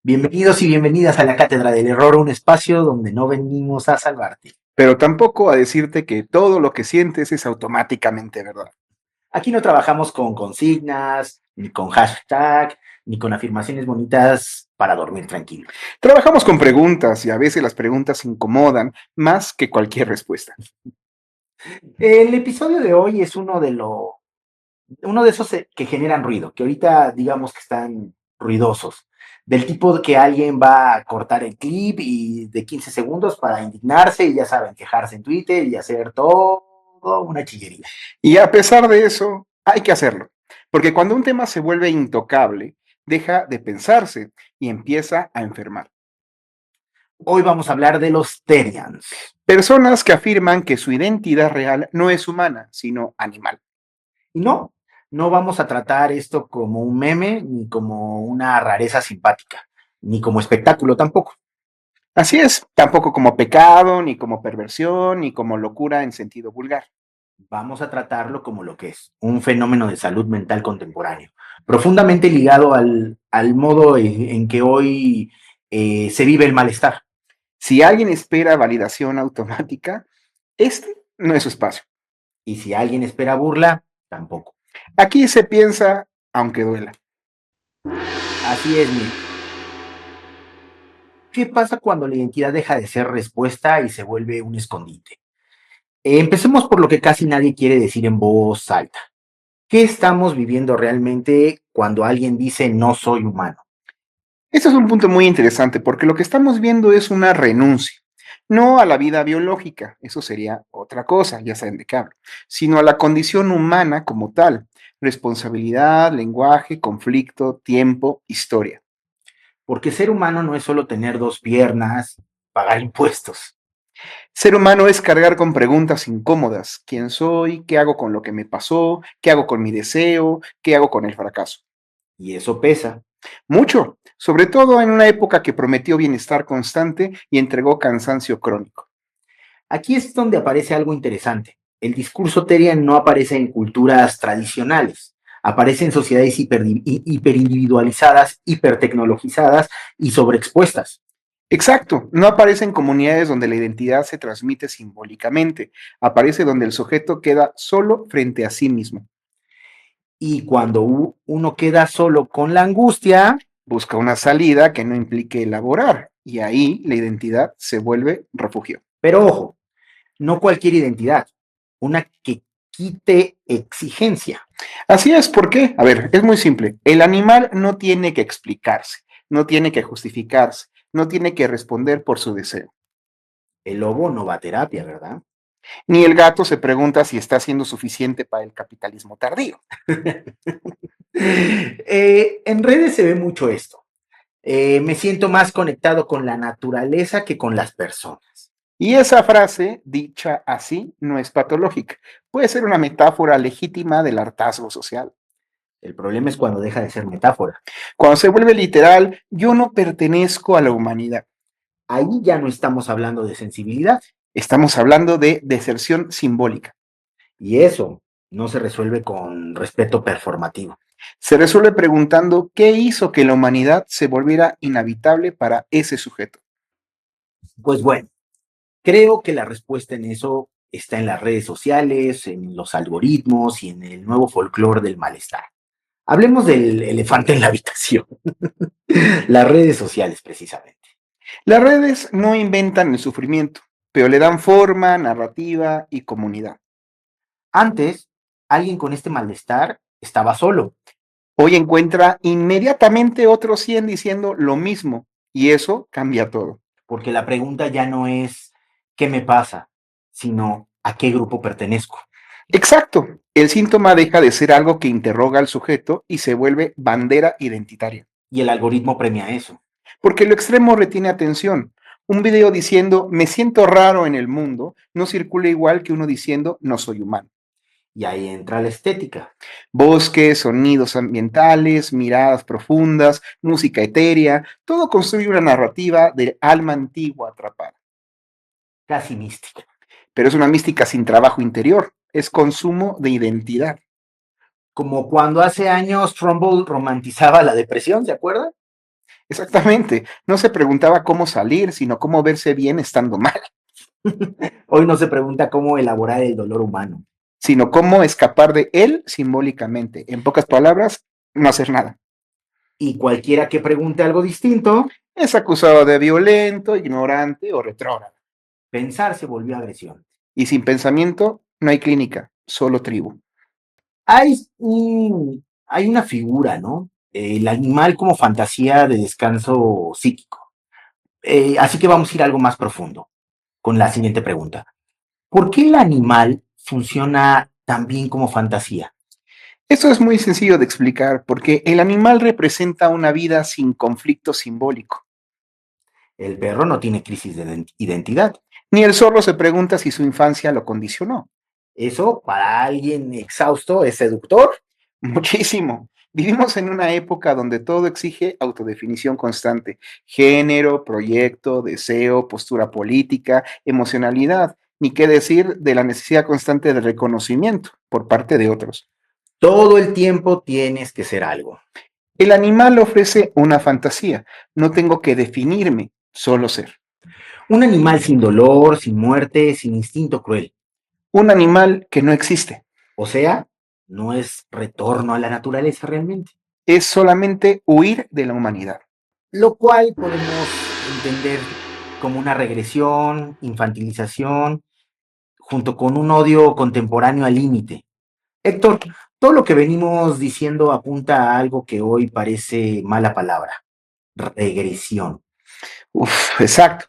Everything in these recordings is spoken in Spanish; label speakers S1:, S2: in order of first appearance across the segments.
S1: Bienvenidos y bienvenidas a la Cátedra del Error, un espacio donde no venimos a salvarte.
S2: Pero tampoco a decirte que todo lo que sientes es automáticamente verdad.
S1: Aquí no trabajamos con consignas, ni con hashtag, ni con afirmaciones bonitas para dormir tranquilo.
S2: Trabajamos con preguntas y a veces las preguntas incomodan más que cualquier respuesta.
S1: El episodio de hoy es uno de esos que generan ruido, que ahorita digamos que están ruidosos, del tipo de que alguien va a cortar el clip y de 15 segundos para indignarse y ya saben, quejarse en Twitter y hacer todo una chillería.
S2: Y a pesar de eso, hay que hacerlo. Porque cuando un tema se vuelve intocable, deja de pensarse y empieza a enfermar.
S1: Hoy vamos a hablar de los Terians.
S2: Personas que afirman que su identidad real no es humana, sino animal.
S1: Y no vamos a tratar esto como un meme, ni como una rareza simpática, ni como espectáculo tampoco.
S2: Así es, tampoco como pecado, ni como perversión, ni como locura en sentido vulgar.
S1: Vamos a tratarlo como lo que es, un fenómeno de salud mental contemporáneo, profundamente ligado al modo en que hoy se vive el malestar.
S2: Si alguien espera validación automática, este no es su espacio.
S1: Y si alguien espera burla, tampoco.
S2: Aquí se piensa, aunque duela.
S1: Así es, mi. ¿Qué pasa cuando la identidad deja de ser respuesta y se vuelve un escondite? Empecemos por lo que casi nadie quiere decir en voz alta. ¿Qué estamos viviendo realmente cuando alguien dice no soy humano?
S2: Este es un punto muy interesante porque lo que estamos viendo es una renuncia, no a la vida biológica, eso sería otra cosa, ya saben de qué hablo, sino a la condición humana como tal, responsabilidad, lenguaje, conflicto, tiempo, historia.
S1: Porque ser humano no es solo tener dos piernas, pagar impuestos.
S2: Ser humano es cargar con preguntas incómodas. ¿Quién soy? ¿Qué hago con lo que me pasó? ¿Qué hago con mi deseo? ¿Qué hago con el fracaso?
S1: Y eso pesa.
S2: Mucho, sobre todo en una época que prometió bienestar constante y entregó cansancio crónico.
S1: Aquí es donde aparece algo interesante. El discurso terian no aparece en culturas tradicionales. Aparece en sociedades hiperindividualizadas, hipertecnologizadas y sobreexpuestas.
S2: Exacto, no aparece en comunidades donde la identidad se transmite simbólicamente, aparece donde el sujeto queda solo frente a sí mismo.
S1: Y cuando uno queda solo con la angustia,
S2: Busca una salida que no implique elaborar y ahí la identidad se vuelve refugio.
S1: pero ojo, no cualquier identidad, una que quite exigencia.
S2: Así es, ¿por qué? A ver, es muy simple. El animal no tiene que explicarse, no tiene que justificarse, no tiene que responder por su deseo.
S1: El lobo no va a terapia, ¿verdad?
S2: Ni el gato se pregunta si está siendo suficiente para el capitalismo tardío.
S1: En redes se ve mucho esto. Me siento más conectado con la naturaleza que con las personas.
S2: Y esa frase, dicha así, no es patológica. Puede ser una metáfora legítima del hartazgo social.
S1: El problema es cuando deja de ser metáfora.
S2: Cuando se vuelve literal, yo no pertenezco a la humanidad.
S1: Ahí ya no estamos hablando de sensibilidad.
S2: Estamos hablando de deserción simbólica.
S1: Y eso no se resuelve con respeto performativo.
S2: Se resuelve preguntando qué hizo que la humanidad se volviera inhabitable para ese sujeto.
S1: Pues bueno, creo que la respuesta en eso está en las redes sociales, en los algoritmos y en el nuevo folclore del malestar. Hablemos del elefante en la habitación. Las redes sociales, precisamente.
S2: Las redes no inventan el sufrimiento, pero le dan forma, narrativa y comunidad.
S1: Antes, alguien con este malestar estaba solo.
S2: Hoy encuentra inmediatamente otros 100 diciendo lo mismo y eso cambia todo.
S1: Porque la pregunta ya no es ¿qué me pasa?, sino ¿a qué grupo pertenezco?
S2: Exacto, el síntoma deja de ser algo que interroga al sujeto y se vuelve bandera identitaria.
S1: Y el algoritmo premia eso.
S2: Porque lo extremo retiene atención. Un video diciendo me siento raro en el mundo no circula igual que uno diciendo no soy humano.
S1: Y ahí entra la estética.
S2: Bosques, sonidos ambientales, miradas profundas, música etérea, todo construye una narrativa de alma antigua atrapada.
S1: Casi mística.
S2: Pero es una mística sin trabajo interior, es consumo de identidad.
S1: Como cuando hace años Trumbull romantizaba la depresión, ¿se acuerdan?
S2: Exactamente. No se preguntaba cómo salir, sino cómo verse bien estando mal,
S1: Hoy no se pregunta cómo elaborar el dolor humano.
S2: sino cómo escapar de él simbólicamente. En pocas palabras, no hacer nada.
S1: Y cualquiera que pregunte algo distinto,
S2: Es acusado de violento, ignorante o retrógrado.
S1: pensar se volvió agresión.
S2: Y sin pensamiento no hay clínica, solo tribu.
S1: Hay una figura, ¿no? El animal como fantasía de descanso psíquico. Así que vamos a ir a algo más profundo con la siguiente pregunta. ¿Por qué el animal funciona tan bien como fantasía?
S2: Esto es muy sencillo de explicar porque el animal representa una vida sin conflicto simbólico.
S1: El perro no tiene crisis de identidad.
S2: Ni el zorro se pregunta si su infancia lo condicionó.
S1: Eso, para alguien exhausto, es seductor.
S2: Muchísimo. Vivimos en una época donde todo exige autodefinición constante. Género, proyecto, deseo, postura política, emocionalidad. Ni qué decir de la necesidad constante de reconocimiento por parte de otros.
S1: Todo el tiempo tienes que ser algo.
S2: El animal ofrece una fantasía. No tengo que definirme, solo ser.
S1: Un animal sin dolor, sin muerte, sin instinto cruel.
S2: Un animal que no existe.
S1: O sea, no es retorno a la naturaleza realmente.
S2: Es solamente huir de la humanidad.
S1: Lo cual podemos entender como una regresión, infantilización, junto con un odio contemporáneo al límite. Héctor, todo lo que venimos diciendo apunta a algo que hoy parece mala palabra, regresión.
S2: Uf, exacto.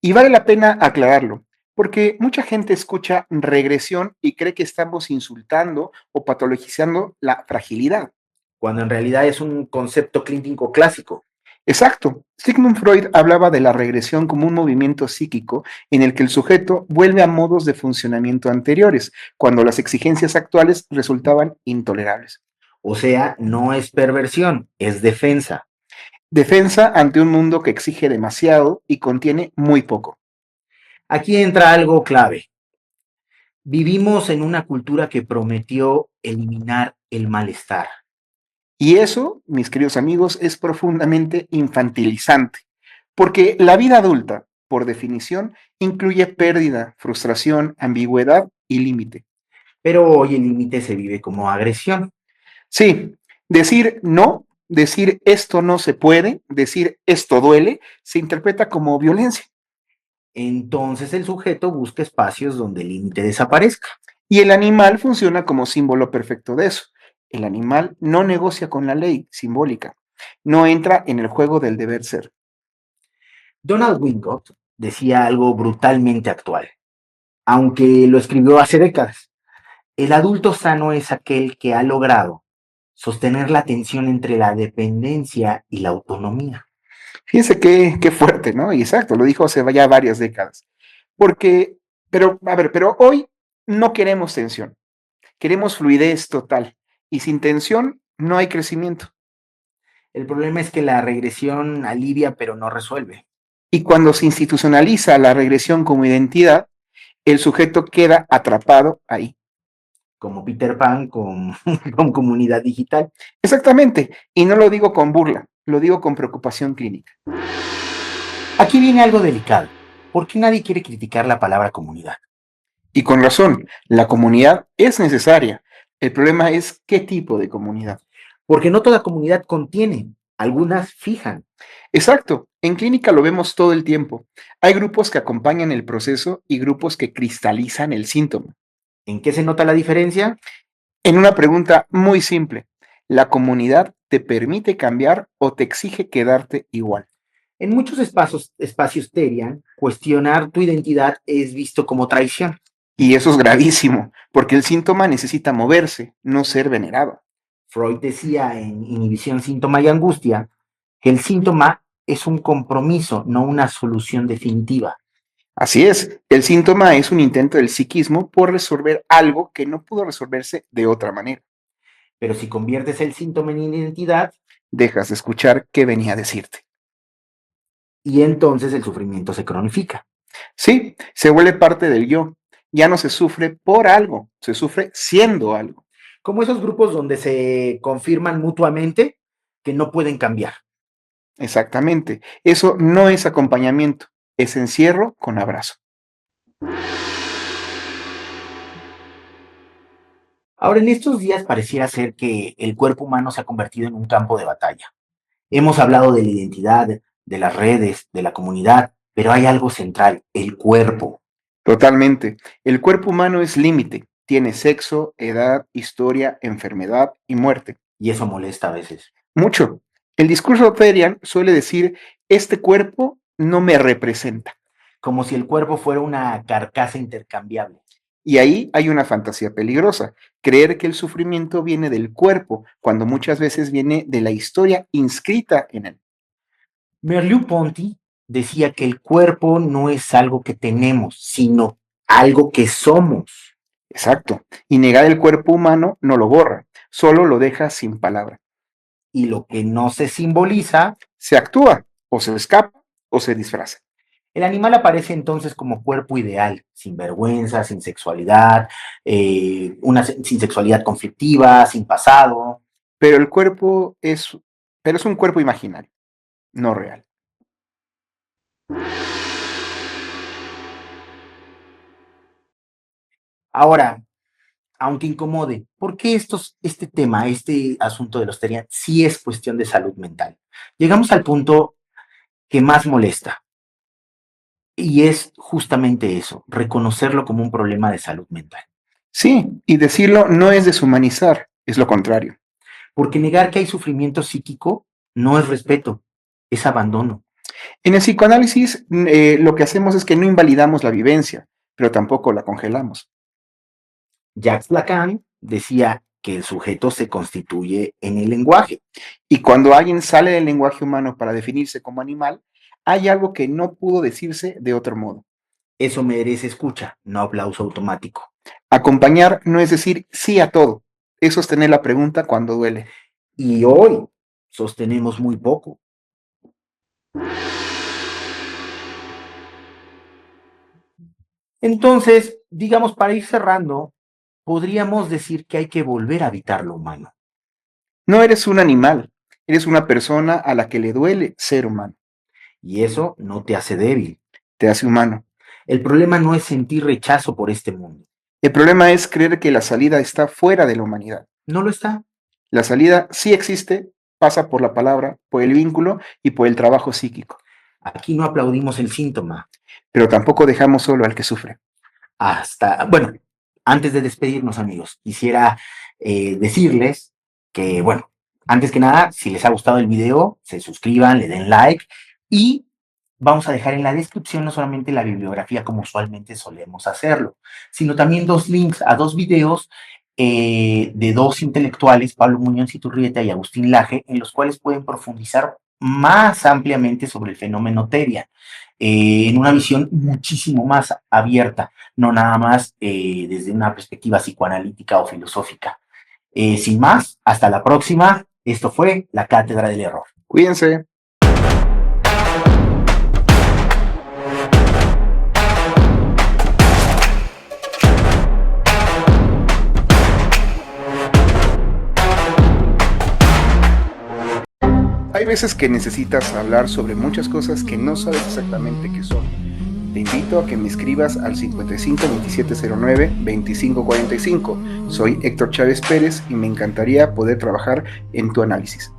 S2: Y vale la pena aclararlo, porque mucha gente escucha regresión y cree que estamos insultando o patologizando la fragilidad.
S1: Cuando en realidad es un concepto clínico clásico.
S2: Exacto. Sigmund Freud hablaba de la regresión como un movimiento psíquico en el que el sujeto vuelve a modos de funcionamiento anteriores, cuando las exigencias actuales resultaban intolerables.
S1: O sea, no es perversión, es defensa.
S2: Defensa ante un mundo que exige demasiado y contiene muy poco.
S1: Aquí entra algo clave. Vivimos en una cultura que prometió eliminar el malestar.
S2: Y eso, mis queridos amigos, es profundamente infantilizante, porque la vida adulta, por definición, incluye pérdida, frustración, ambigüedad y límite.
S1: Pero hoy el límite se vive como agresión.
S2: Sí, decir no, decir esto no se puede, decir esto duele, se interpreta como violencia.
S1: Entonces el sujeto busca espacios donde el límite desaparezca.
S2: Y el animal funciona como símbolo perfecto de eso. El animal no negocia con la ley simbólica, no entra en el juego del deber ser.
S1: Donald Winnicott decía algo brutalmente actual, aunque lo escribió hace décadas. El adulto sano es aquel que ha logrado sostener la tensión entre la dependencia y la autonomía.
S2: Fíjense qué fuerte, ¿no? Y exacto, lo dijo hace ya varias décadas. Porque, pero, a ver, pero hoy no queremos tensión, queremos fluidez total. Y sin tensión no hay crecimiento.
S1: El problema es que la regresión alivia pero no resuelve,
S2: Y cuando se institucionaliza la regresión como identidad, el sujeto queda atrapado ahí.
S1: como Peter Pan con, con comunidad digital.
S2: Exactamente. Y no lo digo con burla, lo digo con preocupación clínica.
S1: Aquí viene algo delicado. ¿Por qué nadie quiere criticar la palabra comunidad?
S2: Y con razón, la comunidad es necesaria. El problema es qué tipo de comunidad.
S1: Porque no toda comunidad contiene, algunas fijan.
S2: Exacto, en clínica lo vemos todo el tiempo. Hay grupos que acompañan el proceso y grupos que cristalizan el síntoma.
S1: ¿En qué se nota la diferencia?
S2: En una pregunta muy simple, ¿la comunidad te permite cambiar o te exige quedarte igual?
S1: En muchos espacios Terian, cuestionar tu identidad es visto como traición.
S2: Y eso es gravísimo, porque el síntoma necesita moverse, no ser venerado.
S1: Freud decía en Inhibición, Síntoma y Angustia que el síntoma es un compromiso, no una solución definitiva.
S2: Así es, el síntoma es un intento del psiquismo por resolver algo que no pudo resolverse de otra manera.
S1: Pero si conviertes el síntoma en identidad,
S2: Dejas de escuchar qué venía a decirte.
S1: y entonces el sufrimiento se cronifica.
S2: Sí, se vuelve parte del yo. Ya no se sufre por algo, se sufre siendo algo.
S1: Como esos grupos donde se confirman mutuamente que no pueden cambiar.
S2: Exactamente. Eso no es acompañamiento, es encierro con abrazo.
S1: Ahora, en estos días pareciera ser que el cuerpo humano se ha convertido en un campo de batalla. Hemos hablado de la identidad, de las redes, de la comunidad, pero hay algo central, el cuerpo.
S2: Totalmente. El cuerpo humano es límite. Tiene sexo, edad, historia, enfermedad y muerte.
S1: Y eso molesta a veces.
S2: Mucho. El discurso Ferian suele decir, este cuerpo no me representa.
S1: Como si el cuerpo fuera una carcasa intercambiable.
S2: Y ahí hay una fantasía peligrosa, creer que el sufrimiento viene del cuerpo, cuando muchas veces viene de la historia inscrita en él.
S1: Merleau-Ponty decía que el cuerpo no es algo que tenemos, sino algo que somos.
S2: Exacto. Y negar el cuerpo humano no lo borra, solo lo deja sin palabra.
S1: Y lo que no se simboliza,
S2: Se actúa, o se escapa, o se disfraza.
S1: el animal aparece entonces como cuerpo ideal, sin vergüenza, sin sexualidad, sin sexualidad conflictiva, sin pasado.
S2: Pero el cuerpo es, pero es un cuerpo imaginario, no real.
S1: Ahora, aunque incomode, ¿por qué este tema, este asunto de los Terian, sí es cuestión de salud mental? Llegamos al punto que más molesta, y es justamente eso, reconocerlo como un problema de salud mental.
S2: Sí, y decirlo no es deshumanizar, es lo contrario.
S1: Porque negar que hay sufrimiento psíquico no es respeto, es abandono.
S2: En el psicoanálisis, lo que hacemos es que no invalidamos la vivencia, pero tampoco la congelamos.
S1: Jacques Lacan decía que el sujeto se constituye en el lenguaje.
S2: Y cuando alguien sale del lenguaje humano para definirse como animal, hay algo que no pudo decirse de otro modo.
S1: Eso merece escucha, no aplauso automático.
S2: Acompañar no es decir sí a todo, es sostener la pregunta cuando duele.
S1: Y hoy sostenemos muy poco. Entonces, digamos, para ir cerrando, podríamos decir que hay que volver a habitar lo humano.
S2: No eres un animal, eres una persona a la que le duele ser humano,
S1: Y eso no te hace débil.
S2: te hace humano.
S1: El problema no es sentir rechazo por este mundo.
S2: El problema es creer que la salida está fuera de la humanidad.
S1: No lo está.
S2: La salida sí existe, pasa por la palabra, por el vínculo y por el trabajo psíquico,
S1: Aquí no aplaudimos el síntoma.
S2: pero tampoco dejamos solo al que sufre.
S1: Bueno, antes de despedirnos, amigos, quisiera decirles que, bueno, antes que nada, si les ha gustado el video, se suscriban, le den like y vamos a dejar en la descripción no solamente la bibliografía como usualmente solemos hacerlo, sino también dos links a dos videos de dos intelectuales, Pablo Muñoz Iturrieta y Agustín Laje, en los cuales pueden profundizar más ampliamente sobre el fenómeno Teria, en una visión muchísimo más abierta, no nada más desde una perspectiva psicoanalítica o filosófica. Sin más, hasta la próxima. Esto fue La Cátedra del Error.
S2: Cuídense. Hay veces que necesitas hablar sobre muchas cosas que no sabes exactamente qué son. Te invito a que me escribas al 55 2709 2545. Soy Héctor Chávez Pérez y me encantaría poder trabajar en tu análisis.